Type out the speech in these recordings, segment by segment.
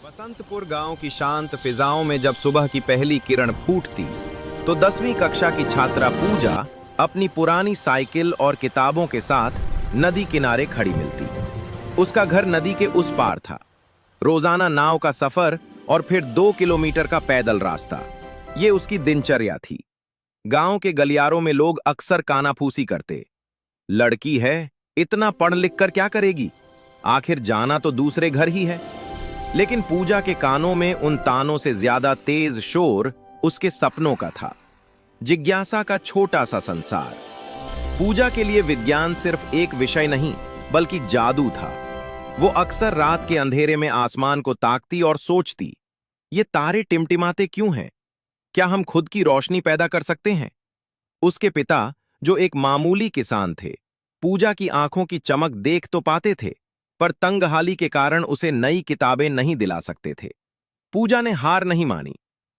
बसंतपुर गांव की शांत फिजाओं में जब सुबह की पहली किरण फूटती तो 10वीं कक्षा की छात्रा पूजा अपनी पुरानी साइकिल और किताबों के साथ नदी किनारे खड़ी मिलती। उसका घर नदी के उस पार था। रोजाना नाव का सफर और फिर 2 किलोमीटर का पैदल रास्ता, ये उसकी दिनचर्या थी। गांव के गलियारों में लोग अक्सर कानाफूसी करते, लड़की है, इतना पढ़ लिख कर क्या करेगी, आखिर जाना तो दूसरे घर ही है। लेकिन पूजा के कानों में उन तानों से ज्यादा तेज शोर उसके सपनों का था। जिज्ञासा का छोटा सा संसार। पूजा के लिए विज्ञान सिर्फ एक विषय नहीं बल्कि जादू था। वो अक्सर रात के अंधेरे में आसमान को ताकती और सोचती, ये तारे टिमटिमाते क्यों हैं? क्या हम खुद की रोशनी पैदा कर सकते हैं? उसके पिता, जो एक मामूली किसान थे, पूजा की आंखों की चमक देख तो पाते थे, पर तंगहाली के कारण उसे नई किताबें नहीं दिला सकते थे। पूजा ने हार नहीं मानी।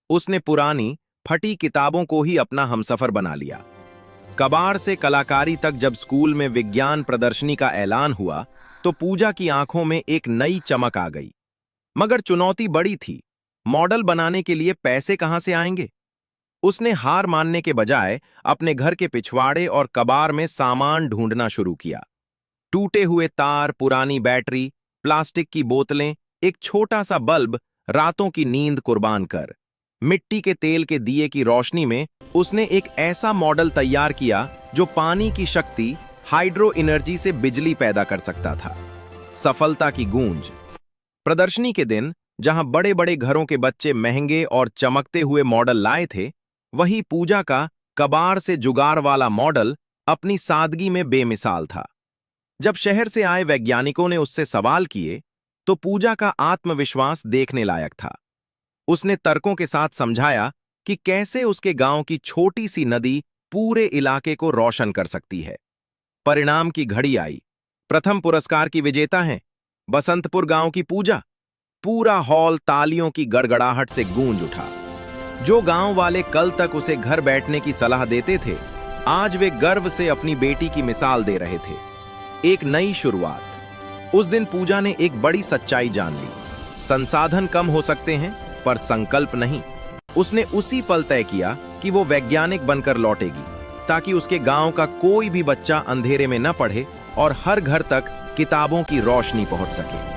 उसने पुरानी फटी किताबों को ही अपना हमसफर बना लिया। कबाड़ से कलाकारी तक जब स्कूल में विज्ञान प्रदर्शनी का ऐलान हुआ तो पूजा की आंखों में एक नई चमक आ गई। मगर चुनौती बड़ी थी। मॉडल बनाने के लिए पैसे कहां से आएंगे? उसने हार मानने के बजाय अपने घर के पिछवाड़े और कबाड़ में सामान ढूंढना शुरू किया। टूटे हुए तार, पुरानी बैटरी, प्लास्टिक की बोतलें, एक छोटा सा बल्ब, रातों की नींद कुर्बान कर, मिट्टी के तेल के दिए की रोशनी में उसने एक ऐसा मॉडल तैयार किया जो पानी की शक्ति, हाइड्रो एनर्जी से बिजली पैदा कर सकता था। सफलता की गूंज। प्रदर्शनी के दिन जहां बड़े बड़े घरों के बच्चे महंगे और चमकते हुए मॉडल लाए थे, वही पूजा का कबाड़ से जुगाड़ वाला मॉडल अपनी सादगी में बेमिसाल था। जब शहर से आए वैज्ञानिकों ने उससे सवाल किए तो पूजा का आत्मविश्वास देखने लायक था। उसने तर्कों के साथ समझाया कि कैसे उसके गांव की छोटी सी नदी पूरे इलाके को रोशन कर सकती है। परिणाम की घड़ी आई। प्रथम पुरस्कार की विजेता हैं बसंतपुर गांव की पूजा। पूरा हॉल तालियों की गड़गड़ाहट से गूंज उठा। जो गांव वाले कल तक उसे घर बैठने की सलाह देते थे, आज वे गर्व से अपनी बेटी की मिसाल दे रहे थे। एक नई शुरुआत। उस दिन पूजा ने एक बड़ी सच्चाई जान ली। संसाधन कम हो सकते हैं पर संकल्प नहीं। उसने उसी पल तय किया कि वो वैज्ञानिक बनकर लौटेगी ताकि उसके गांव का कोई भी बच्चा अंधेरे में न पढ़े और हर घर तक किताबों की रोशनी पहुंच सके।